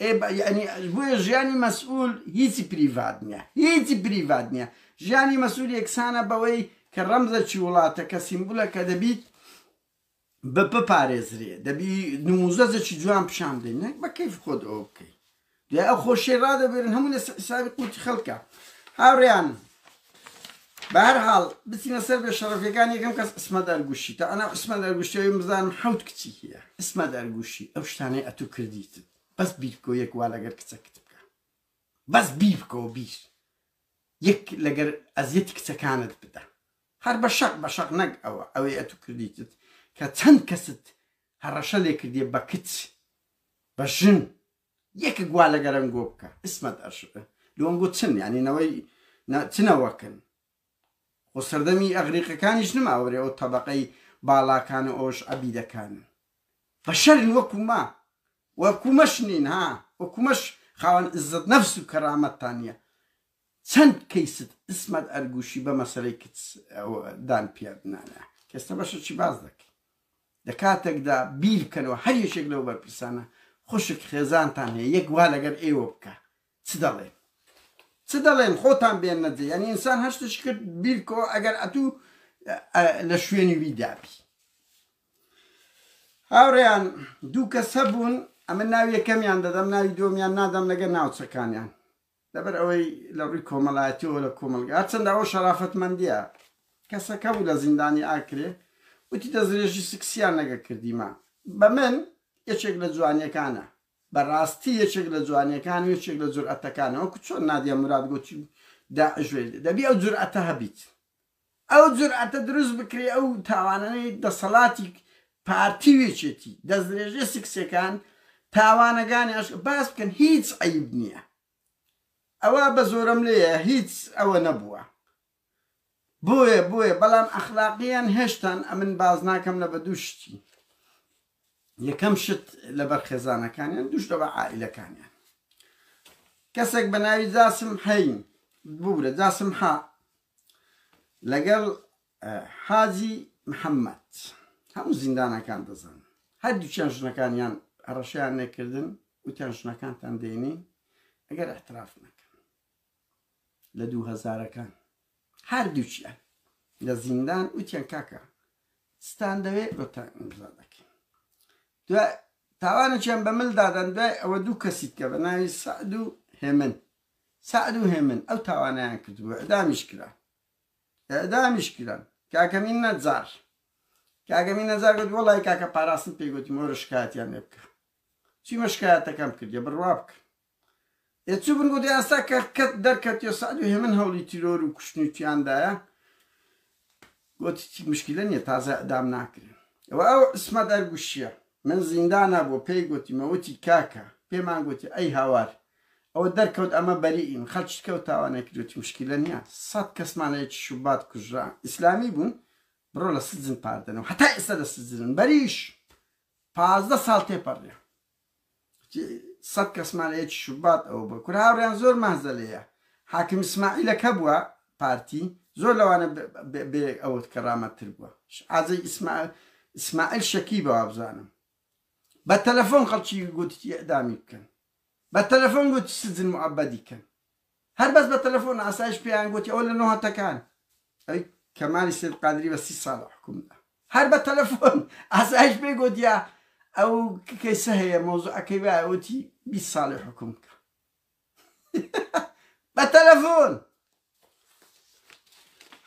يعني بۆیە ژیانی مەسئول هیچی پریڤات نییە هیچی پریڤات نییە ژیانی مەسئول یەکسانە بەوەی کە ڕەمزەکی وڵاتە کە سیمبولە کە دەبیت بە بپارێزرێ دەبی نموزەجێکی جوان پیشان بدەین نەک بە کەیف خۆت ئەوە بکەیت دوای ئەو خۆشیی ڕادەبێرن هەموو لە حسابی قوتی خەڵکە هاوڕێیان بە هەر حاڵ بچینە سەر بێ شەڕەفیەکان یەکەم کەس ئسمەت ئەرگوشی تا ئەنا ئسمەت ئەرگوشتەوەی بزانم حەوت کچی هەیە ئسمەت ئەرگوشی ئەو شتانەی ئەتوو کردیتت بەس بیر بکەوە یەک وا لەگەر کچەکەت بکە بەس بیر بکەوە بیر یەک لەگەر ئەزیەتی کچەکانت بدە هەر بە شەق نەک ئەوە ئەوەی ئەتوو کردیتت کە چەند کەست هەڕەشە لێ کردیە بە کچ بە ژن یەکە گوا لەگەرەنگۆ بکە ئسمەت لۆنگۆ چن یانینەوەی چنەوەکن خۆ سەردەمی ئەغریقەکانیش نماوەرێ ئەو تەبەقەی باڵاکانە ئەوش عەبیدەکانن بە شەرن وەکومەش نین ها وەکومەش خاوەن عزت نەفس و کەرامەتتان نییە چەند کەیست ئسمەت ئەرگوشی بە مەسەلەی کچ دان پێ بنانە کەستە بەشەکی باز دەکەی لە کاتێکدا بیر بکەنەوە هەر یەکێک لەو بەرپرسانە خوشک خێزانتان هەیە یەک وا لەگەر ئێوە بکە چ دەڵێن خۆتان بێن نەجێ یعنی ئینسان هەشتش کرد بیرکەوە ئەگەر ئەتوو لە شوێنی وی دابی هاوڕێیان دوو کەس هەبوون ئەمە ناوی یەکەمیان دەدەم ناوی دۆمیان نادەم لەگەر ناوچەکانیان لەبەر ئەوەی لە ڕووی کۆمەڵایەتیەوە لە کۆمەلگا هەرچەندە ئەوە شەرافەتمەندیە کەسەکە بوو لە زیندانی ئاکرێ وتی دەزرێژی سکسیان نەگە کردیمە بە من یەکێک لە جوانیەکانە بەڕاستی یەکێک لە جوانیەکان و یەکێک لە جورئەتەکانەوە چۆن نادیە مراد گوتی داعشێ دەبی ئەو جورئەتە هەبیت ئەو جورئەتە دروست بکرێ ئەو تاوانانەی دەسەڵاتی پارتیوێکێتی دەستدرێژی سکسەکان تاوانەکانی باس بکەن هیچ عەیب نییە ئەوە بە زۆرم لێیە هیچ ئەوە نەبووە بۆیە بەڵام ئەخلاقیان هێشتان ئەمن باز ناکەم لە بە دوو شتی یەکەم شت لەبەر خێزانەکانیان دووش لەبە عائیلەکانیان کەسێک بە ناوی جاسم حەیم بورە جاسم ها لەگەڵ حاجی محەممەد هەموو زیندانەکان دەزان هەردووچیان ژنەکانیان هەڕەشیان نەکردن وتیان ژنەکانتان دێنی ئەگەر ئەحتراف نەکەن لە 2000ەکان هەردووچیان لە زیندان وتیان کاکە ستان دەوێت بۆتان ئیمزا دەکەین دوای تاوانێکیان بە مل دادەن دوای ئەوە دوو کەسیت کە بە ناوی سەعد و هێمن ئەو تاوانیان کردووە ئەدامیش کران کاکەمین نەجار گوت وەڵی کاکە پاراستن پێی گوتی مۆرە شکایەتیان لێ بکە چیمە شکایەتەکەم کردیە بڕوا بکە چوو بن گوتی ئاستا کە کەت دەرکەوتیە سەعد و هێمن هەوڵی تیرۆر و کوشتنیوتیاندایە گوتی مشکلە نییە تازە ئەدام ناکرێن ئەوە ئەو ئسمەت ئەرگوشیە من زیندانە بۆ پێی گوتی مەوتی کاکە پێمان گوتی ئەی هاوار ئەوە دەرکەوت ئەمە بەریئین خەڵکی کەوت تاوانێک کردوتی مشکلە نییە 100 کەسمانەیەکی شوبات کوژرا ئیسلامی بوون بڕۆ لە سجن پاردنەوە هەتا ئێستا لە سجنن بەریش 15 ساڵ تێپەڕێ 100 کەسمانەیەکی شوبات ئەو بە کورا هاوڕێیان زۆر مەهزە لێیە حاکم ئیسماعیلەکە بووە پارتی زۆر لەوانە بێ ئەوت کەرامەتتر بووە ئازەی ئیسماعیل شەکی بەوە بزانم بە تەلەفۆن خەڵکی گوتی ئەدامی بکەن بە تەلەفۆن گوتی سجن موعەبەدی کەن هەر بەس بە تەلەفۆن ئاسایش پێیان گوتی ئەوە لە نۆهەتەکان ئەوی کەمالی سید قادری بە 30 ساڵ حکومدا هەر بە تەلەفۆن ئاسایش پێی گوتیە ئەو کەیسە هەیە مۆزوعەکەی وایە وتی 20 ساڵی حکوم بکە بە تەلەفۆن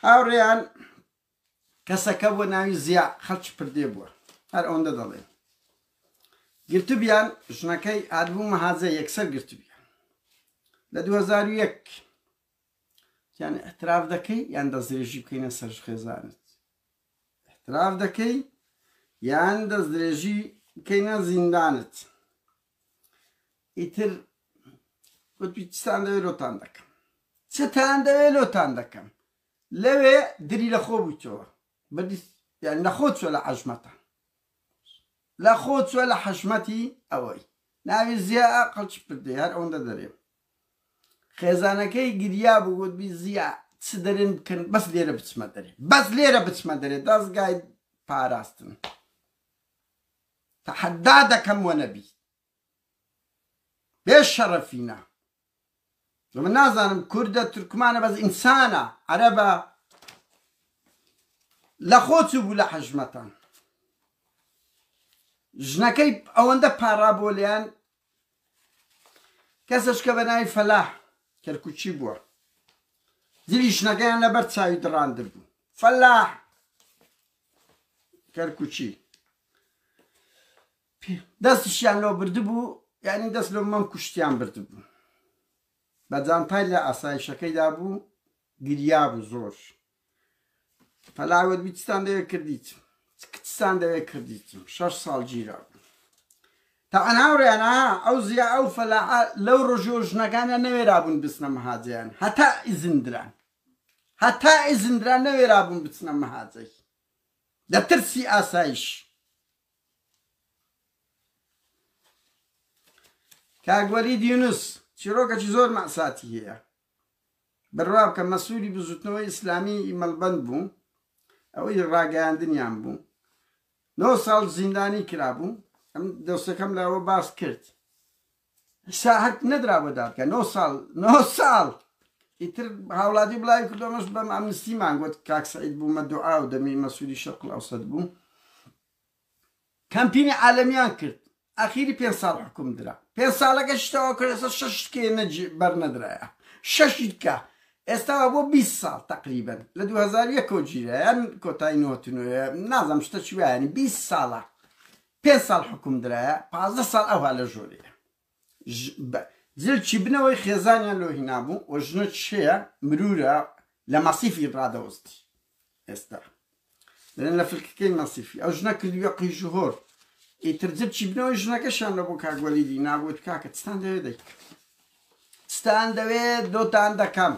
هاوڕێیان کەسەکە بۆ ناوی زیا خەڵکی پردێ بووە هەر ئەوەندە دەڵێن گرتوبیان ژنەکەی ئادبوو مەهازە یەکسەر گرتوبیان لە 2001 یان احتراف دەکەی یان دەستدرێژی بکەینە سەر خێزانت احتراف دەکەی یان دەستدرێژی بکەینە زیندانت ئیتر گوتبی چتان دەوێت لۆتان دەکەم چتان دەوێت لۆتان دەکەم لەوێ دری لە خۆ بوویتەوە یان لە خۆ چوە لە عەژمەتە لە خۆ چوە لە حەشمەتی ئەوەی ناوی زیا قەڵکی پردێ هەر ئەوەندە دەرێ خێزانەکەی گریا بوو گوتبی زیا چ دەرێن بکەن بەس لێرە بچمە دەرێ دەستگای پاراستن تەحەدا دەکەم وە نەبی بێ بێشەڕەفینە من نازانم کوردە تورکمانە بەس ئینسانە عەرەبە لە خۆچ بوو لە حەژمەتان ژنەکەی ئەوەندە پاڕابۆ لێیان کەسەش کە بە ناوی فەلاح کەرکوچی بووە زیری ژنەکەیان لەبەر چاوی دڕاندر بوو فەلاح کەرکوچی دەستیشیان لۆ بردبوو یعنی دەست لۆ مەم کوشتیان بردبوو بە جانتای لە ئاسایشەکەیدا بوو گریا بوو زۆر فەلاحوت بیچستان دەوێت کردیت کچستان دەوێت کردیتم 6 ساڵ گیرا بوو تاوان هاوڕێیانە ئەو زییا ئەو فەلاحە لەو ڕۆژۆ ژنەکانیان نەوێرابوون بچنە مەهاجەیان هەتا ئیزندران نەوێرابوون بچنە مەهاجەی لە ترسی ئاسایش کاگوەرید یونس چیرۆکێکی زۆر مەعساتی هەیە بڕوا بکە مەسئولی بزوتنەوەی ئیسلامی مەلبەند بوو ئەوەی ڕاگەیاندنیان بوو 9 ساڵ زیندانی کرابوو ئەم دەستەکەم لاوە باس کرد هەر نەدرا بۆ دادکە 9 ساڵ ئیتر هاوڵاتی بڵاوی کردۆمەش بەم ئەمنستیمان گوت کاک سەعید بوومە دوعا و دەمی مەسئولی شەرق ئەوسەد بوو کەمپینی عالەمیان کرد ئەخیری 5 ساڵ حکوم درا 5 ساڵەکە شتەوە کرد ئێستا 6 بەرنەدرایە 6 کە ئێستاوە بۆ 20 ساڵ تقریبەن لە 2001 گیرە یان کۆتایی 99 نازانم شتە چی وایانی 20 ساڵە 5 ساڵ حکوم درایە 15 ساڵ ئەوها لە ژۆرەیە جلچی بنەوەی خێزانیان لۆ هینابوو و ژنە چێە مرورە لە مەسیفی ڕادەوەستی ئێستا لەن لە فلکەکەی مەسیفی ئەو ژنە کردووە قیژ و هۆر ئیتر جلچی بنەوەی ژنەکەشان لە بۆ کاگوەلیدی نابوت کاکە چتان دەوێت دەیک چتان دەوێت دۆتان دەکەم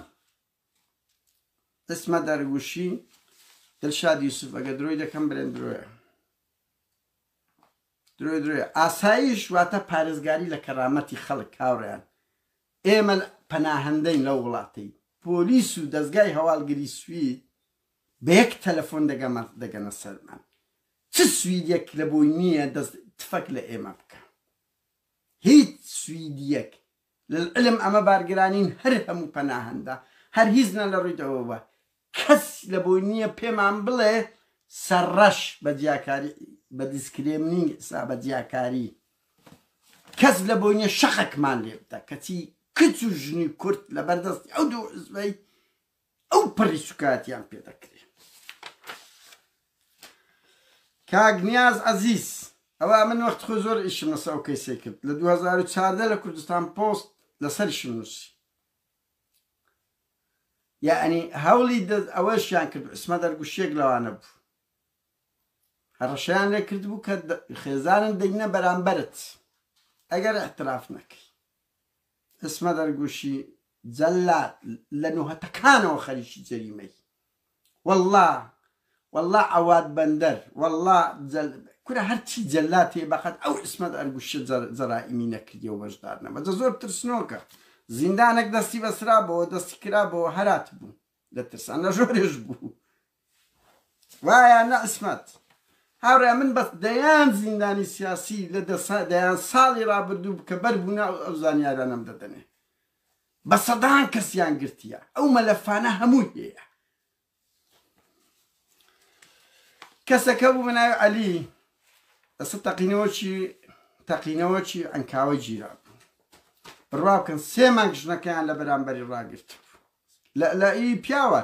ئەسمە دەرگوشی دڵشاد یوسف ئەگە درۆی دەکەم برێن درۆیە ئاسایش واتە پارێزگاری لە کەرامەتی خەڵک هاوڕێیان ئێمە پەناهەندەین لەو وڵاتەی پۆلیس و دەستگای هەواڵگری سوید بە یەک تەلەفۆن دەگەنە سەرمان چ سویدیەک لە بۆی نییە دەست تفەک لە ئێمە بکە هیچ سویدیەک لەعلم ئەمە بارگرانین هەر هەموو پەناهەندە هەر هیچ نە لە ڕوویدەوە کەس لە بۆی نییە پێمان بڵێ سەرڕەش بە جیاکاری بە دیسکرێمنینگ بە جیاکاری کەس لە بۆی نییە شەقێکمان لێ بدە کەچی کچ و ژنی کورد لە بەردەستی ئەو دوو عزبەی ئەو پەڕی سوکاتیان پێ دەکرێت کاک نیاز عەزیز ئەوە من وەخت خۆ زۆر ئیشم لەسەر ئەو کەیسێ کرد لە 2014 لە کوردستان پۆست لەسەریشم نووسی یعنی هەوڵی ئەوەشیان کرد ئسمە دەرگوشیەک لەوانە بوو هەڕەشەیان لێ کرد بوو کە خێزانن دەینە بەرامبەرت ئەگەر احتراف نەکەی ئسمە دەرگوشی جەلات لە نوهەتەکانەوە خەریکی جەریمەی والله عەواد بەندەر والله کورە هەرچی جەلات هەیە بەقەت ئەو ئسمە دەرگوشیە جەرائیمی نەکردیەوە بەشدار نەبە زۆر ترسنۆکە زیندانێک دەستی بەسرابەوە دەستی کرابەوە هەرات بوو لە ترسان لە ژۆرێش بوو وایە نە ئسمەت هاوڕێ من بەس دەیان زیندانی سیاسی لە دەیان ساڵی ڕابردوو کە بەربوونا ئەو زانیارانەم دەدەنێ بە سەدان کەسیان گرتیە ئەو مەلەفانە هەمووی هەیە کەسەکە بوو بەناوی عەلی لەسەر تەقینەوەکی ئەنکاوەی گیرا بوو بڕوا بکەن 3 مانگ ژنەکەیان لە بەرامبەری ڕاگرت لە ئی پیاوە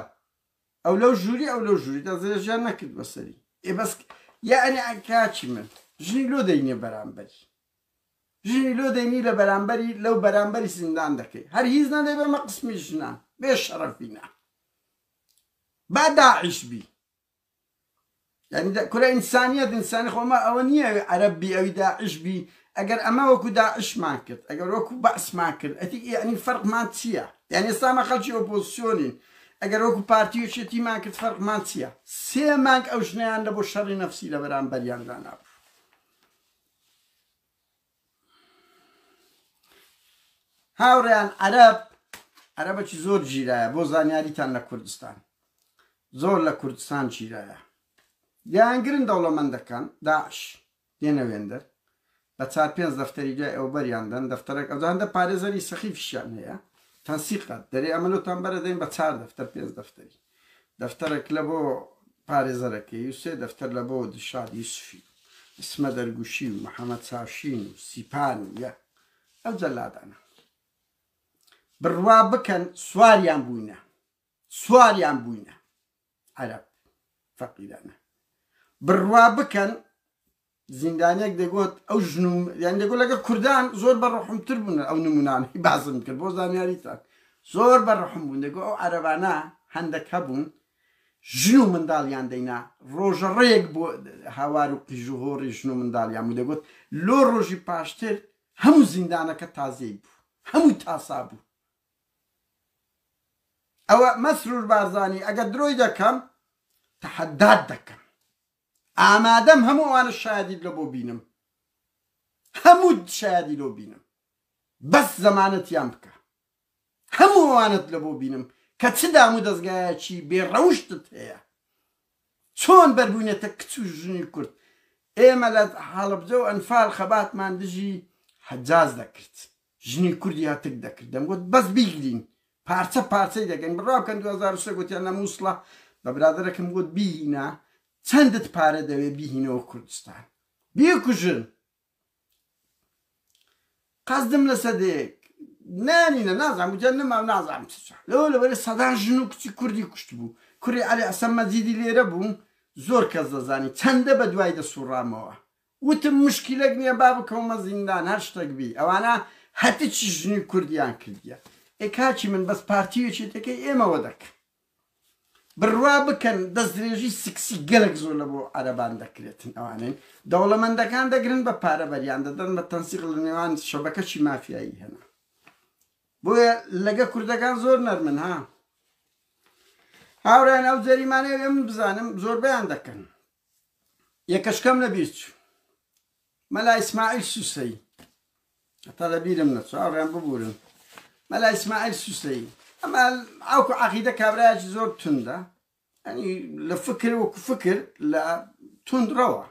ئەو لەو ژووری ئەو لەو ژووری دەزێژیان نەکرد بەسەری بەس یعنی ئەنکاچی من ژنی لۆ دەینێ بەرامبەری ژنی لۆ دەینی لە بەرامبەری لەو بەرامبەری زیندان دەکەی هەر هیچ نەدەی بەمە قسمی ژنان بێ شەرەفینە با داعش بی یعنی کورە ئینسانیەت ئینسانی خۆمە ئەوە نییە عەرەبی ئەوی داعش بی ئەگەر ئەمە وەکو داعشمان کرد ئەگەر وەکو بەعسمان کرد ئەتی یعنی فەرقمان چییە یعنی ئێستامە خەڵکی ئۆپۆزیسیۆنین ئەگەر وەکو پارتیۆچێتیمان کرد فەرقمان چییە 3 مانگ ئەو ژنەیان لە بۆ شەڕی نەفسی لە بەرامبەریاندا نابوو هاوڕێیان عەرەبێکی زۆر گیرایە بۆ زانیاریتان لە کوردستان زۆر لە کوردستان گیرایە یانگرن دەوڵەمەندەکان داعش دێنە وێندەر بە 4-5 دەفتەری دوای ئەو بەریاندان دەفتەرێک ئەوجاندا پارێزەری سەخیفیشیان هەیە تەنسیقات دەرێ ئەمەلوتان بەرە دەین بە 4 دەفتەر 5 دەفتەری دەفتەرێک لە بۆ پارێزەرەکەی و 3 دەفتەر لە بۆ دشاد یوسفی ئسمە دەرگوشی و محەممەد چاوشین و سیپان و یە ئەو جەلادانە بڕوا بکەن سواریان بووینە عەرەب فەقیرانە بڕوا بکەن زیندانێک دەگوت ئەو ژنوم یان دەگوت لەگە کوردان زۆر بەڕەحمتر بوون ئەو نمونانەی بازم کرد بۆ زانیاریتان زۆر بەڕەحم بوون دەگوت ئەو عەرەبانە هەندێک هەبوون ژن و منداڵیان دەینا ڕۆژەڕەیەک بۆ هاوار و قیژ و هۆڕی ژن و منداڵیان بوو دەگوت لۆ ڕۆژی پاشتر هەموو زیندانەکە تازەی بوو هەموو تاسا بوو ئەوە مەسرور بارزانی ئەگەر درۆی دەکەم تەحەدات دەکەم ئامادەم هەموو ئەوانە شایەدیت لە بۆ بینم هەموو شایەدی لۆ بینم بەس زەمانەتیان بکە هەموو ئەوانت لە بۆ بینم کە چ دام و دەستگایەکی بێڕەوشتت هەیە چۆن بەربوونێتە کچ و ژنی کورد ئێمە لە هەڵەبجە و ئەنفال خەباتمان دژی حەجاز دەکرد ژنی کوردی هاتک دەکرد دەمگوت بەس بیگرین پارچە پارچەی دەگەین بڕاو بکەن 2003 گوتیان لە مووسڵە بە برادەرەکەم گوت بیهینە چەندت پارە دەوێ بیهینەوە کوردستان بیکوژن قەزدم لە سەدەیەک نانینە نازانم گوتیان نەما نازانم لەوە لەبەرە سەدان ژن و کچی کوردی کوشت بوو کوڕی عەلی حەسەن مەجیدی لێرە بوو زۆر کەس دەزانی چەندە بە دوای دەسوڕامەوە وتم مشکلەک نییە با بکەومە زیندان هەر شتێک بی ئەوانە هەتیچی ژنی کوردیان کردیە ئێکاچی من بەس پارتیوێکێتەکەی ئێمەوە دەکە بڕوا بکەن دەستدرێژی سکسی گەلک زۆر لە بۆ عەرەبان دەکرێتن ئەوانەی دەوڵەمەندەکان دەگرن بە پارە بەریان دەدەن بە تەنسیق لە نێوان شەبەکەشی مافیایی هەنا بۆیە لەگە کوردەکان زۆر نەرمن ها هاوڕێن ئەو جەریمانەیە ئێمە بزانم زۆربەیان دەکەن یەکەشکەم لە بیر چوو مەلا ئیسماعیل سوسەی هەتا لە بیرم نەچوو هاوڕێیان ببورن مەلا ئیسماعیل سوسەی ئەمە ئەوکو عەقیدە کابرایەکی زۆر توندە ئەنی لە فکر وەکو فکر لە توندڕەوە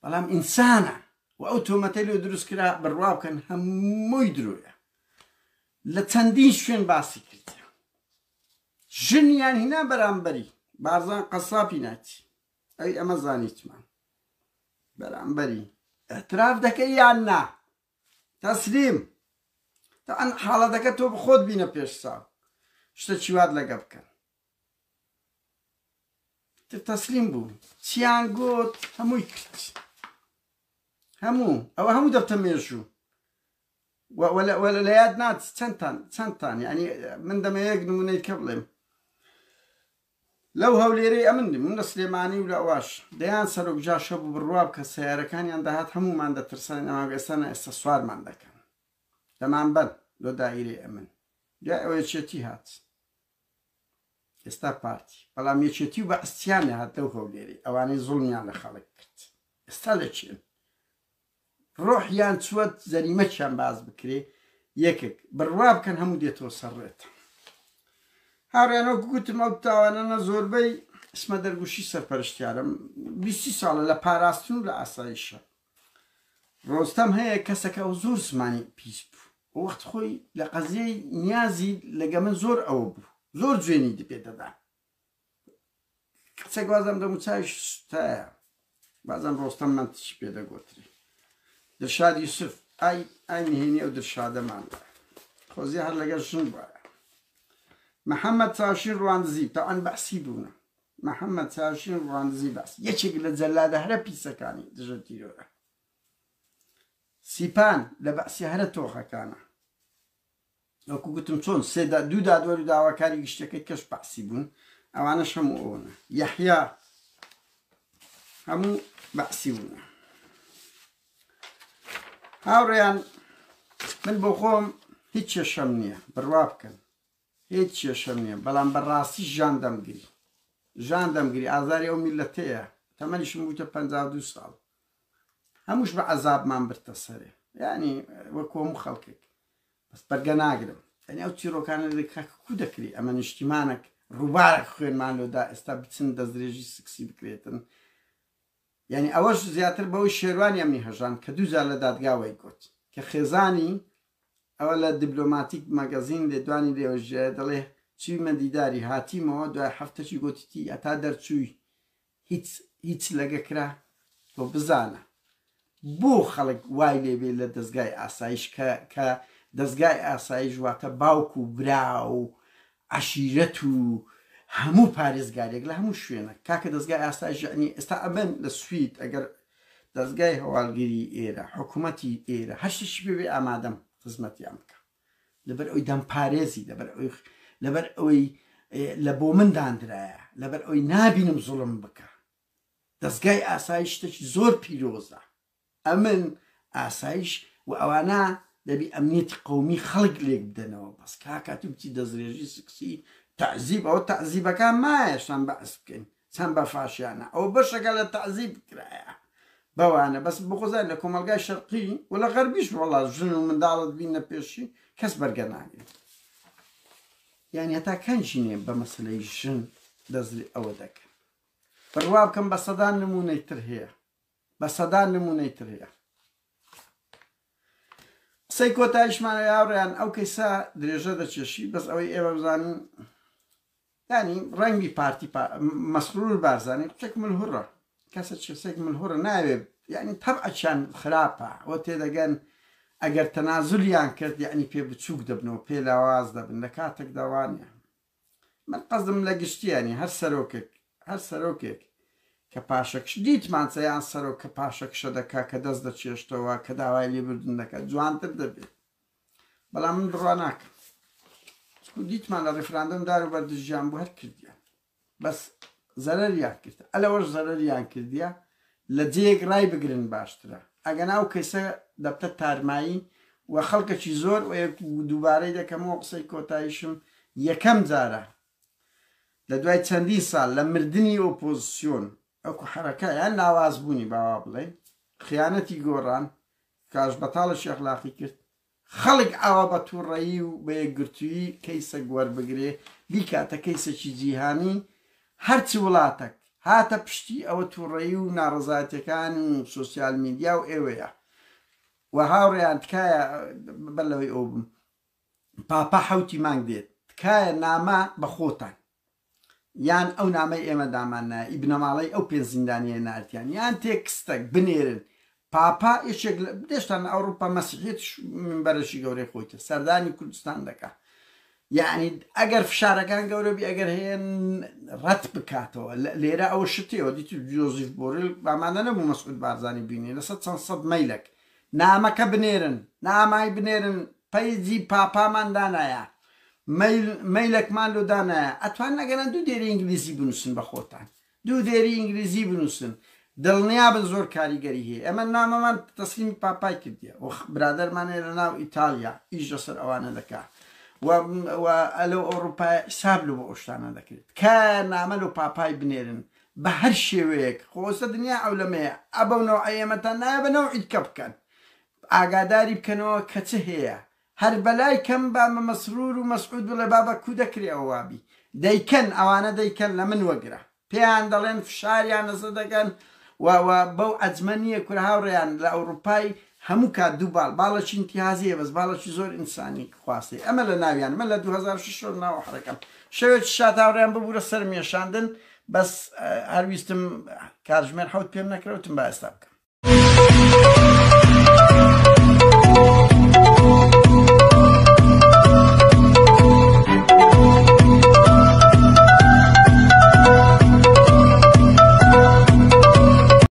بەڵام ئینسانە و ئەو تۆمەتەی لێ دروست کرا بڕوا بکەن هەمووی درۆیە لە چەندین شوێن باسی کردە ژنیان هینا بەرامبەری بارزان قەساپی ناچی ئەی ئەمە زانیتمان بەرامبەری ئەتراف دەکەی یان نا تەسلیم تەعەن حاڵەتەکە تۆ بخۆت بینە پێش ساڵ شتە چیوات لەگە بکەن تر تەسلیم بوو چیان گوت هەمووی کرد هەموو ئەوە هەموو دەبتە مێژوو وەلە لە یاد ناچ چەندتان یعنی من دەمە یەک نمونەی کە بڵێم لەو هەولێرەی ئەمندی من لە سلێمانی و لە ئەواش دەیان سەرۆکجا شەب و بڕوا بکە سەیارەکانیان داهات هەموومان دەترسان ئەمە ئێستانە ئێستا سوارمان دەکەن دەمان بەن لۆ دائیرەی ئەمن دوای ئەوە یەکێتی هات ئێستا پارتی بەڵام یەکێتی و بە ئەستیانێ هات لەو هەولێرەی ئەوانەی زوڵمیان لە خەڵک کرد ئێستا لەچێن ڕۆحیان چوەت زەریمەکیان باز بکرێ یەکێک بڕوا بکەن هەموو دێتەوە سەرڕێت هاوڕێنەوە گوتم ئەو تاوانانە زۆربەی ئسمە دەرگوشی سەرپەرشتیارم 20 ساڵە لە پاراستن و لە ئاسایشە ڕۆستەم هەیە کەسەکە ئەو زۆر زمانی پیس بوو وەخت خۆی لە قەزیەی نیازی لەگە من زۆر ئەوە بوو زۆر جوێنی پێدەدا کچێک وازم دەموچاوی شتایە بازم ڕۆستەم من تشی پێدەگۆتری دڵشاد یوسف ئای نهێنی ئەو دڵشادەمان خۆزی هەر لەگەڵ ژن وایە محەممەد چاوشین ڕواندزی تاوان بەعسی بوونە محەممەد چاوشین ڕواندزی باس یەکێک لە جەلادە هەرە پیسەکانی دژە تیرۆرە سیپان لە بەعسی هەرە تۆخەکانە وەکو گوتم چۆن دوو دادوەر و داواکاری گشتەکەی کەش بەعسی بوون ئەوانەش هەموو ئەوەنە یەحیا هەموو بەعسی بوونە هاوڕێیان من بۆ خۆم هیچ کێشەم نییە بڕوا بکەن هیچ کێشەم نییە بەڵام بەڕاستی ژان دەمگری ئازاری ئەو میلەتەیە تەمەنیشم بوویتە 52 ساڵ هەمووش بە عەزابمان برتە سەرێ یعنی وەکو هەموو خەڵکێک بەس بەرگە ناگرم یعنی ئەو چیرۆکانە کو دەکری ئەمە نیشتیمانێک ڕووبارێک خوێنمان لۆدا ئێستا بچن دەستدرێژی سکسی بکرێتن یعنی ئەوەش زیاتر بەوەی شێروانی ئەمنی هەژان کە دووجار لە دادگاوی گوت کە خێزانی ئەوە لە دیبلۆماتیک مەگەزین لێدوانی لێوەژێ دەڵێ چیمە دیداری هاتیمەوە دوای هەفتەی گوتیتی ئەتا دەرچووی هیچ لەگەکرا بۆ بزانە بۆ خەڵک وای لێبێ لە دەستگای ئاسایش کە دەستگای ئاسایش واتە باوکو و برا و عەشیرەت و هەموو پارێزگارێک لە هەموو شوێنە کاکە دەستگای ئاسایش ینی ئێستا ئەبن لە سوید ئەگەر دەستگای هەواڵگیری ئێرە حکوومەتی ئێرە هەشتێکی پێوێ ئامادەم خزمەتیان بکە لەبەر ئەوی دەمپارێزی لەبەر ئەوەی لە بۆ من دانرایە لەبەر ئەوەی نابینم زوڵم بکە دەستگای ئاسایش شتێکی زۆر پیرۆزە ئەمن ئاسایش و ئەوانە دەبی ئەمنیەتی قەومی خەڵک لێک بدەنەوە بەس کاکاتو بچی دەستڕێژی سکسی تعزیب ئەوە تعزیبەکان مایەشان بەعس بکەین چەند بە فاشیانە ئەو بەشەکە لە تعزیب کرایە بەوانە بەس بخۆزای لە کۆمەلگای شەرقی و لە غەربیش وەڵا ژن و منداڵت بینە پێشی کەس بەرگە ناگرێت یعنی هەتا کەنجینێ بە مەسلەی ژن دەزری ئەوە دەکەن بڕوا بکەم بە سەدان نمونەی تر هەیە بە سەدان نمونەی تر هەیە قسەی کۆتاییشمانە یاوڕێیان ئەو کەیسا درێژە دەچێشی بەس ئەوەی ئێوە بزانین ینی ڕەنگی پارتی مەسرور بارزانانی قچێک ملهوڕە کەسە چێسێک ملهوڕە ناوێ یعنی تەبعەچیان خراپە ئەوە تێدەگەن ئەگەر تەنازولیان کرد یعنی پێ بچووک دەبنەوە پێ لاواز دەبن لە کاتێک داوانیان من قەزم لە گشتیانی هەر سەرۆکێک کە پاشەکش دیتمان چەیان سەرۆک کە پاشەکشە دەکا کە دەست دەچێشتەوە کە داوای لێبوردن دەکات جوانتر دەبێت بەڵام من بڕوا ناکەم دیتمان لە ڕێفراندەم دار و بەردژیان بۆ هەر کردیان بەس زەرەریان کرد ئەلەوەش زەرەریان کردیە لە جێیەک ڕای بگرن باشترە ئەگەنا ئەو کەسە دەبتە تارمایی و خەڵکەکی زۆر و دووبارەی دەکەمەوە قسەی کۆتاییشم یەکەم جارە لە دوای چەندین ساڵ لە مردنی ئۆپۆزیسیۆن ئەوکو حرەکەیان ناوازبوونی باوا بڵێ خیانەتی گۆڕان کاش بەتاڵەشی ئەخلاقی کرد خەڵک ئاوا بە تووڕەیی و بە یەکگرتووی کەیسە گوەربگرێ بیکاتە کەیسێکی جیهانی هەرچی وڵاتێک هاتە پشتی ئەوە تووڕەیی و ناڕەزایەتەکان و سۆسیال میدیا و ئێوەیە و هاوڕێیان تکایە بەلەوەی ئەو بم پاپا حەوتی مانگ دێت تکایە نامە بە خۆتان یان ئەو نامەی ئێمە دامانە ئیبنەماڵی ئەو پێ زیندانیە نارتیان یان تێکستەک بنێرن پاپا یەکێک دێشتان ئەوروپا مەسیحێت منبەرەشی گەورەی خۆیتە سەردانی کوردستان دەکات یعنی ئەگەر فشارەکان گەورە بی ئەگەر هەیە ڕەت بکاتەوە لێرە ئەوە شتەوە دیتی جۆزیف بۆریل بامانە نەبوو مەسعود بارزانی بینێ لەسەر چەند سەد مەیلێک نامەکە بنێرن نامای بنێرن پەیجی پاپامان دانایە مەیلێکمان لۆ دانایە ئەتوان نەگەنە دوو دێری ئینگلیزی بنووسن بە خۆتان دوو دێری ئینگلیزی بنووسن دڵنیابن زۆر کاریگەری هەیە ئەمە نامەمان تەسلیمی پاپای کردیە و برادەرمانێ لە ناو ئیتالیا ئیش لەسەر ئەوانە دەکات و ئەلەو ئەوروپای حساب لە بۆ ئەوشتانە دەکرێت کە نامە و پاپای بنێرن بە هەر شێوەیەک خۆستە دنیا ئەو لەمەیە ئەبەونەوە ئەیەمەتان نایە بنەوە ئیدکە بکەن ئاگاداری بکەنەوە کە چه هەیە هەر بەلای کەم بامە مەسرور و مەسعود بڵێ بابە کو دەکرێ ئەوە وابی دەیکەن ئەوانە دەیکەن لە من وەگرە پێیان دەڵێن فشاریان لەسەر دەکەن و بەو ئەجمەنیە کورە هاوڕێیان لە ئەوروپای هەموو کات دووباڵ باڵەکی ئینتیهازیە بەس باڵەکی زۆر ئینسانی خواستی ئەمە لە ناویان من لە 2006 ناوە حرەکەم شەوێکی شات هاوڕێیان ببوورە سەر مێشاندن بەس هەرویستم کاتژمێر حەوت پێم نەکرەوتم با ئێستا بکەم